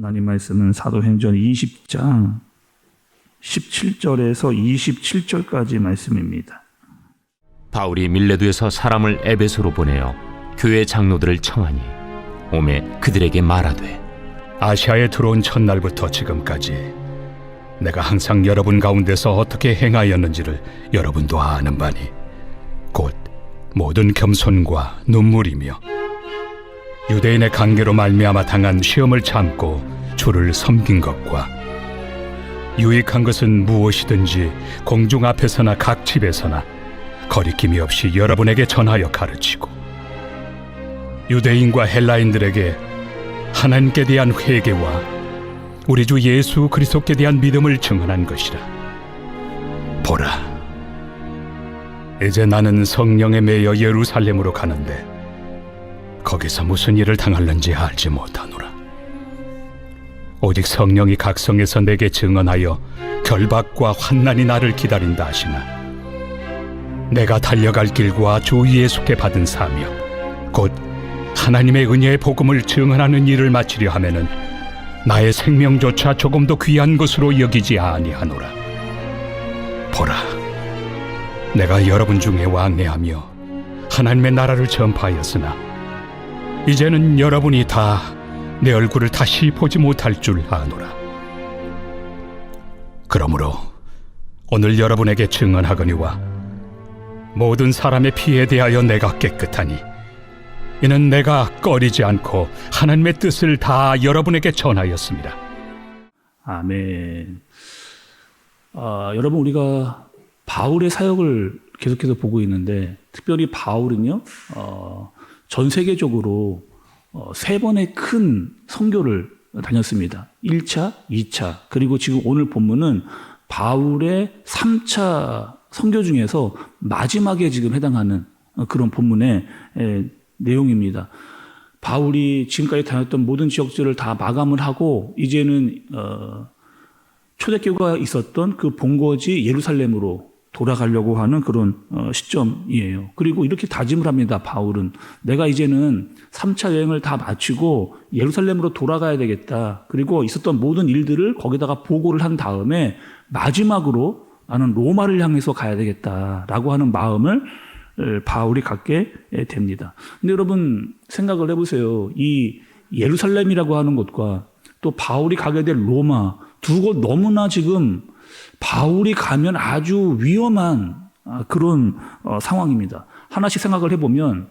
하나님 말씀은 사도행전 20장 17절에서 27절까지 말씀입니다. 바울이 밀레도에서 사람을 에베소로 보내어 교회 장로들을 청하니 오매 그들에게 말하되 아시아에 들어온 첫날부터 지금까지 내가 항상 여러분 가운데서 어떻게 행하였는지를 여러분도 아는 바니 곧 모든 겸손과 눈물이며 유대인의 관계로 말미암아 당한 시험을 참고 주를 섬긴 것과 유익한 것은 무엇이든지 공중 앞에서나 각 집에서나 거리낌이 없이 여러분에게 전하여 가르치고 유대인과 헬라인들에게 하나님께 대한 회개와 우리 주 예수 그리스도께 대한 믿음을 증언한 것이라. 보라, 이제 나는 성령에 매여 예루살렘으로 가는데 거기서 무슨 일을 당할는지 알지 못하노라. 오직 성령이 각 성에서 내게 증언하여 결박과 환난이 나를 기다린다 하시나 내가 달려갈 길과 주 예수께 받은 사명 곧 하나님의 은혜의 복음을 증언하는 일을 마치려 하면은 나의 생명조차 조금도 귀한 것으로 여기지 아니하노라. 보라, 내가 여러분 중에 왕래하며 하나님의 나라를 전파하였으나 이제는 여러분이 다 내 얼굴을 다시 보지 못할 줄 아노라. 그러므로 오늘 여러분에게 증언하거니와 모든 사람의 피에 대하여 내가 깨끗하니 이는 내가 꺼리지 않고 하나님의 뜻을 다 여러분에게 전하였습니다. 아멘. 여러분, 우리가 바울의 사역을 계속해서 보고 있는데 특별히 바울은요, 전 세계적으로 3번의 큰 선교를 다녔습니다. 1차, 2차, 그리고 지금 오늘 본문은 바울의 3차 선교 중에서 마지막에 지금 해당하는 그런 본문의 내용입니다. 바울이 지금까지 다녔던 모든 지역들을 다 마감을 하고 이제는 초대교회가 있었던 그 본거지 예루살렘으로 돌아가려고 하는 그런 시점이에요. 그리고 이렇게 다짐을 합니다. 바울은 내가 이제는 3차 여행을 다 마치고 예루살렘으로 돌아가야 되겠다. 그리고 있었던 모든 일들을 거기다가 보고를 한 다음에 마지막으로 나는 로마를 향해서 가야 되겠다라고 하는 마음을 바울이 갖게 됩니다. 근데 여러분 생각을 해보세요. 이 예루살렘이라고 하는 곳과 또 바울이 가게 될 로마 두 곳 너무나 지금 바울이 가면 아주 위험한 그런 상황입니다. 하나씩 생각을 해보면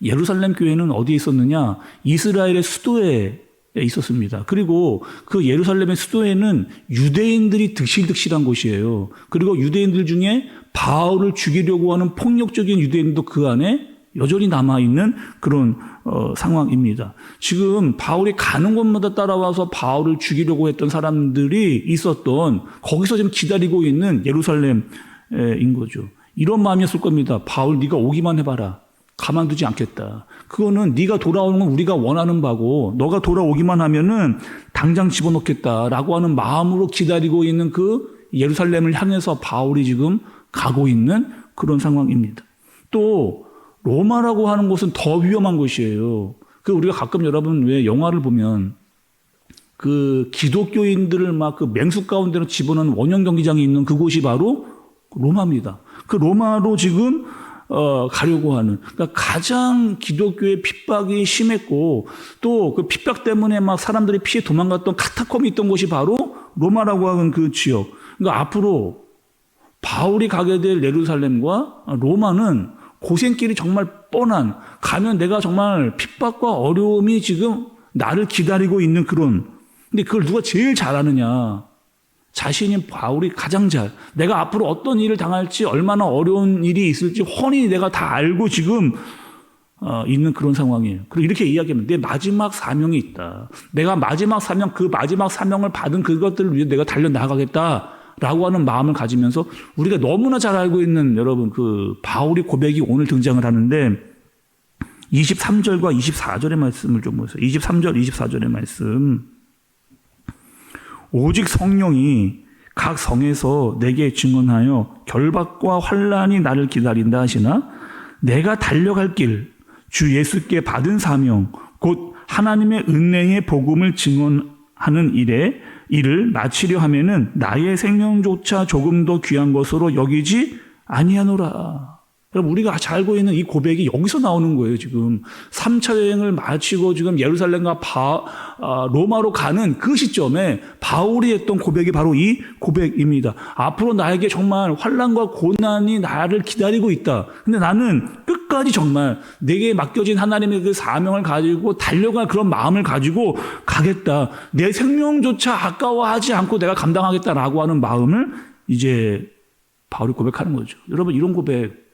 예루살렘 교회는 어디에 있었느냐? 이스라엘의 수도에 있었습니다. 그리고 그 예루살렘의 수도에는 유대인들이 득실득실한 곳이에요. 그리고 유대인들 중에 바울을 죽이려고 하는 폭력적인 유대인도 그 안에 여전히 남아있는 그런 상황입니다. 지금 바울이 가는 곳마다 따라와서 바울을 죽이려고 했던 사람들이 있었던 거기서 지금 기다리고 있는 예루살렘인 거죠. 이런 마음이었을 겁니다. 바울 네가 오기만 해봐라. 가만두지 않겠다. 그거는 네가 돌아오는 건 우리가 원하는 바고 너가 돌아오기만 하면은 당장 집어넣겠다라고 하는 마음으로 기다리고 있는 그 예루살렘을 향해서 바울이 지금 가고 있는 그런 상황입니다. 또 로마라고 하는 곳은 더 위험한 곳이에요. 그 우리가 가끔 여러분 왜 영화를 보면 그 기독교인들을 막 그 맹수 가운데로 집어넣는 원형 경기장이 있는 그곳이 바로 로마입니다. 그 로마로 지금 가려고 하는, 그러니까 가장 기독교의 핍박이 심했고 또 그 핍박 때문에 막 사람들이 피해 도망갔던 카타콤이 있던 곳이 바로 로마라고 하는 그 지역. 그러니까 앞으로 바울이 가게 될 예루살렘과 로마는 고생길이 정말 뻔한, 가면 내가 정말 핍박과 어려움이 지금 나를 기다리고 있는 그런, 근데 그걸 누가 제일 잘하느냐? 자신인 바울이 가장 내가 앞으로 어떤 일을 당할지, 얼마나 어려운 일이 있을지 훤히 내가 다 알고 지금 있는 그런 상황이에요. 그리고 이렇게 이야기하면 내 마지막 사명이 있다. 내가 마지막 사명, 그 마지막 사명을 받은 그것들을 위해 내가 달려나가겠다. 라고 하는 마음을 가지면서 우리가 너무나 잘 알고 있는 여러분 그 바울의 고백이 오늘 등장을 하는데 23절과 24절의 말씀을 좀 보세요. 23절, 24절의 말씀. 오직 성령이 각 성에서 내게 증언하여 결박과 환난이 나를 기다린다 하시나 내가 달려갈 길, 주 예수께 받은 사명, 곧 하나님의 은혜의 복음을 증언하는 일을 마치려 하면은 나의 생명조차 조금 더 귀한 것으로 여기지 아니하노라. 여러분, 우리가 잘 알고 있는 이 고백이 여기서 나오는 거예요. 지금 3차 여행을 마치고 지금 예루살렘과 로마로 가는 그 시점에 바울이 했던 고백이 바로 이 고백입니다. 앞으로 나에게 정말 환난과 고난이 나를 기다리고 있다. 근데 나는 끝까지 정말 내게 맡겨진 하나님의 그 사명을 가지고 달려갈 그런 마음을 가지고 가겠다. 내 생명조차 아까워하지 않고 내가 감당하겠다라고 하는 마음을 이제 바울이 고백하는 거죠. 여러분, 이런 고백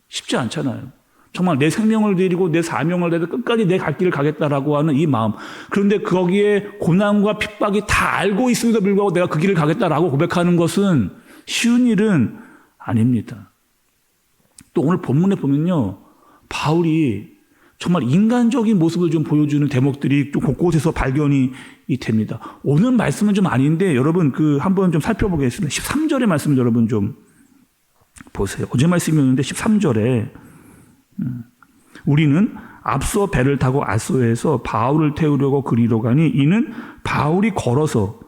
쉽지 않잖아요. 정말 내 생명을 드리고 내 사명을 내서 끝까지 내 갈 길을 가겠다라고 하는 이 마음. 그런데 거기에 고난과 핍박이 다 알고 있음에도 불구하고 내가 그 길을 가겠다라고 고백하는 것은 쉬운 일은 아닙니다. 또 오늘 본문에 보면요, 바울이 정말 인간적인 모습을 좀 보여주는 대목들이 좀 곳곳에서 발견이 됩니다. 오늘 말씀은 좀 아닌데 여러분 한번 좀 살펴보겠습니다. 13절의 말씀을 여러분 좀 보세요. 어제 말씀이었는데 13절에 우리는 앞서 배를 타고 아소에서 바울을 태우려고 그리로 가니 이는 바울이 걸어서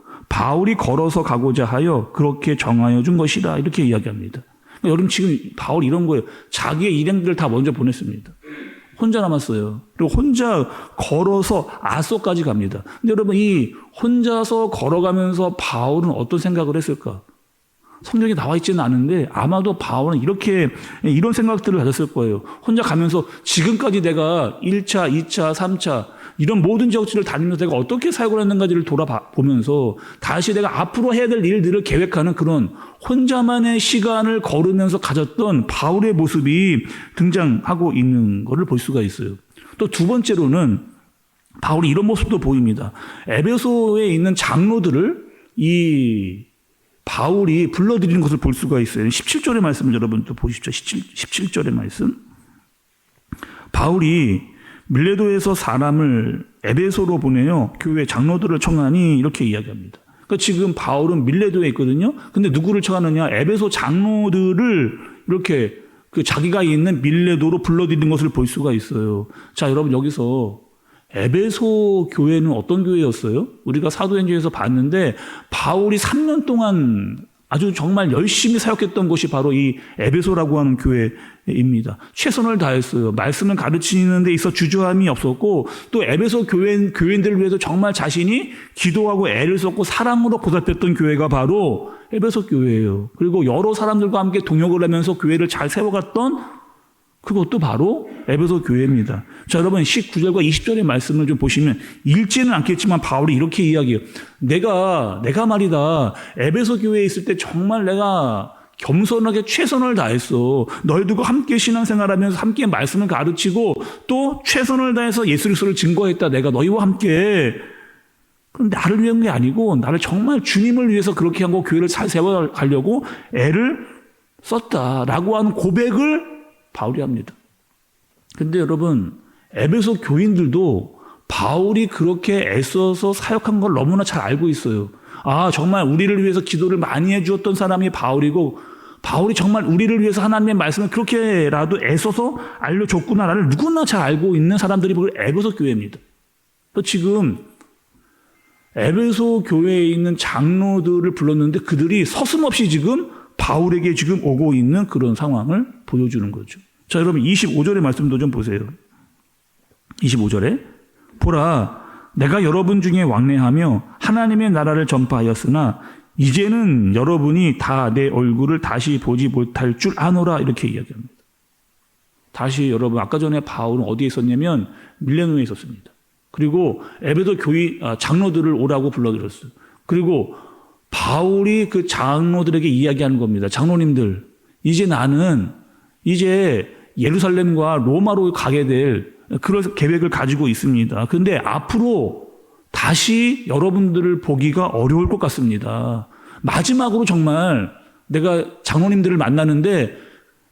가고자 하여 그렇게 정하여 준 것이라 이렇게 이야기합니다. 그러니까 여러분, 지금 바울이 이런 거예요. 자기의 일행들을 다 먼저 보냈습니다. 혼자 남았어요. 그리고 혼자 걸어서 아소까지 갑니다. 근데 여러분, 이 혼자서 걸어가면서 바울은 어떤 생각을 했을까? 성경에 나와 있지는 않은데 아마도 바울은 이런 생각들을 가졌을 거예요. 혼자 가면서 지금까지 내가 1차, 2차, 3차 이런 모든 지역지를 다니면서 내가 어떻게 살고 있는가를 돌아보면서 다시 내가 앞으로 해야 될 일들을 계획하는 그런 혼자만의 시간을 걸으면서 가졌던 바울의 모습이 등장하고 있는 것을 볼 수가 있어요. 또 두 번째로는 바울이 이런 모습도 보입니다. 에베소에 있는 장로들을 바울이 불러들이는 것을 볼 수가 있어요. 17절의 말씀을 여러분 또 보십시오. 17절의 말씀. 바울이 밀레도에서 사람을 에베소로 보내요. 교회 장로들을 청하니 이렇게 이야기합니다. 그러니까 지금 바울은 밀레도에 있거든요. 근데 누구를 청하느냐? 에베소 장로들을 이렇게 자기가 있는 밀레도로 불러들이는 것을 볼 수가 있어요. 자, 여러분, 여기서 에베소 교회는 어떤 교회였어요? 우리가 사도행전에서 봤는데 바울이 3년 동안 아주 정말 열심히 사역했던 곳이 바로 이 에베소라고 하는 교회입니다. 최선을 다했어요. 말씀을 가르치는 데 있어 주저함이 없었고 또 에베소 교인들을 위해서 정말 자신이 기도하고 애를 썼고 사랑으로 보살폈던 교회가 바로 에베소 교회예요. 그리고 여러 사람들과 함께 동역을 하면서 교회를 잘 세워갔던 그것도 바로 에베소 교회입니다. 자, 여러분 19절과 20절의 말씀을 좀 보시면 읽지는 않겠지만 바울이 이렇게 이야기해요. 내가 말이다. 에베소 교회에 있을 때 정말 내가 겸손하게 최선을 다했어. 너희들과 함께 신앙생활하면서 함께 말씀을 가르치고 또 최선을 다해서 예수 그리스도를 증거했다. 내가 너희와 함께. 그럼 나를 위한 게 아니고 나를 정말 주님을 위해서 그렇게 하고 교회를 잘 세워가려고 애를 썼다라고 하는 고백을 바울이 합니다. 근데 여러분, 에베소 교인들도 바울이 그렇게 애써서 사역한 걸 너무나 잘 알고 있어요. 아, 정말 우리를 위해서 기도를 많이 해주었던 사람이 바울이고 바울이 정말 우리를 위해서 하나님의 말씀을 그렇게라도 애써서 알려줬구나를 누구나 잘 알고 있는 사람들이 바로 에베소 교회입니다. 또 지금 에베소 교회에 있는 장로들을 불렀는데 그들이 서슴없이 지금 바울에게 지금 오고 있는 그런 상황을 보여주는 거죠. 자, 여러분 25절의 말씀도 좀 보세요. 25절에 보라, 내가 여러분 중에 왕래하며 하나님의 나라를 전파하였으나 이제는 여러분이 다 내 얼굴을 다시 보지 못할 줄 아노라 이렇게 이야기합니다. 다시 여러분, 아까 전에 바울은 어디에 있었냐면 밀레노에 있었습니다. 그리고 에베소 장로들을 오라고 불러들였어요. 그리고 바울이 그 장로들에게 이야기하는 겁니다. 장로님들, 나는 이제 예루살렘과 로마로 가게 될 그런 계획을 가지고 있습니다. 그런데 앞으로 다시 여러분들을 보기가 어려울 것 같습니다. 마지막으로 정말 내가 장로님들을 만나는데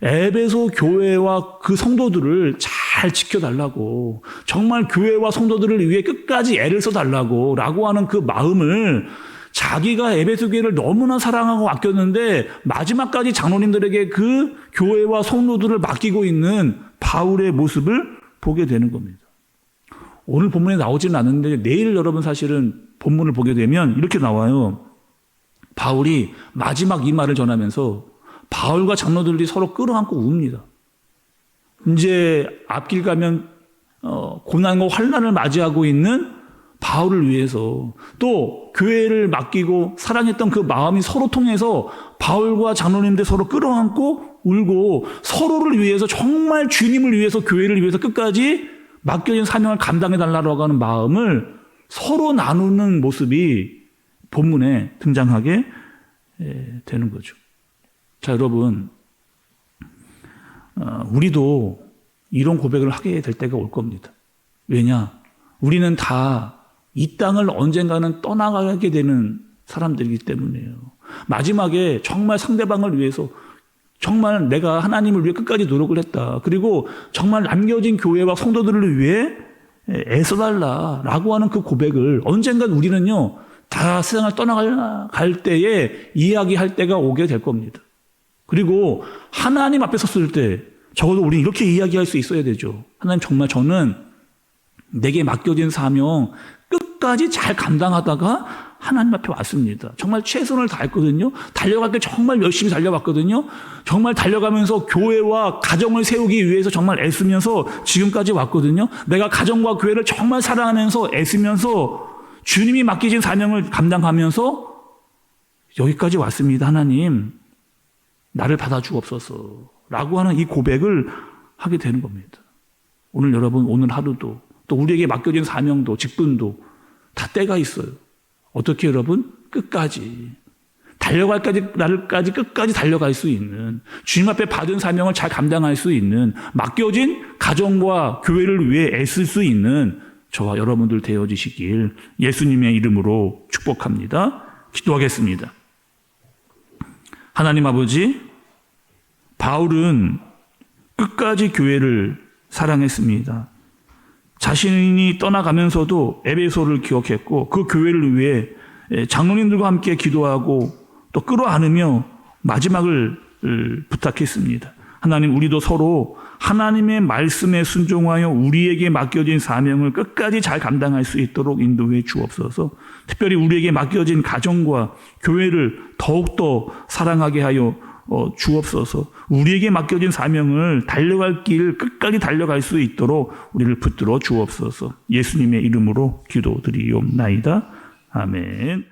에베소 교회와 그 성도들을 잘 지켜달라고, 정말 교회와 성도들을 위해 끝까지 애를 써달라고 라고 하는 그 마음을, 자기가 에베소 교회를 너무나 사랑하고 아꼈는데 마지막까지 장로님들에게 그 교회와 성도들을 맡기고 있는 바울의 모습을 보게 되는 겁니다. 오늘 본문에 나오지는 않는데 내일 여러분 사실은 본문을 보게 되면 이렇게 나와요. 바울이 마지막 이 말을 전하면서 바울과 장로들이 서로 끌어안고 웁니다. 이제 앞길 가면 고난과 환난을 맞이하고 있는 바울을 위해서 또 교회를 맡기고 사랑했던 그 마음이 서로 통해서 바울과 장로님들 서로 끌어안고 울고 서로를 위해서 정말 주님을 위해서 교회를 위해서 끝까지 맡겨진 사명을 감당해달라고 하는 마음을 서로 나누는 모습이 본문에 등장하게 되는 거죠. 자, 여러분, 우리도 이런 고백을 하게 될 때가 올 겁니다. 왜냐? 우리는 다 이 땅을 언젠가는 떠나가게 되는 사람들이기 때문이에요. 마지막에 정말 상대방을 위해서 정말 내가 하나님을 위해 끝까지 노력을 했다. 그리고 정말 남겨진 교회와 성도들을 위해 애써달라라고 하는 그 고백을 언젠가 우리는요, 다 세상을 떠나갈 때에 이야기할 때가 오게 될 겁니다. 그리고 하나님 앞에 섰을 때 적어도 우리는 이렇게 이야기할 수 있어야 되죠. 하나님, 정말 저는 내게 맡겨진 사명 끝까지 잘 감당하다가 하나님 앞에 왔습니다. 정말 최선을 다했거든요. 달려갈 때 정말 열심히 달려왔거든요. 정말 달려가면서 교회와 가정을 세우기 위해서 정말 애쓰면서 지금까지 왔거든요. 내가 가정과 교회를 정말 사랑하면서 애쓰면서 주님이 맡기신 사명을 감당하면서 여기까지 왔습니다. 하나님, 나를 받아주옵소서 라고 하는 이 고백을 하게 되는 겁니다. 오늘 여러분, 오늘 하루도 또 우리에게 맡겨진 사명도 직분도 다 때가 있어요. 어떻게 여러분? 끝까지 날까지 끝까지 달려갈 수 있는, 주님 앞에 받은 사명을 잘 감당할 수 있는, 맡겨진 가정과 교회를 위해 애쓸 수 있는 저와 여러분들 되어지시길 예수님의 이름으로 축복합니다. 기도하겠습니다. 하나님 아버지, 바울은 끝까지 교회를 사랑했습니다. 자신이 떠나가면서도 에베소를 기억했고 그 교회를 위해 장로님들과 함께 기도하고 또 끌어안으며 마지막을 부탁했습니다. 하나님, 우리도 서로 하나님의 말씀에 순종하여 우리에게 맡겨진 사명을 끝까지 잘 감당할 수 있도록 인도해 주옵소서. 특별히 우리에게 맡겨진 가정과 교회를 더욱더 사랑하게 하여 주옵소서. 우리에게 맡겨진 사명을 달려갈 길 끝까지 달려갈 수 있도록 우리를 붙들어 주옵소서. 예수님의 이름으로 기도드리옵나이다. 아멘.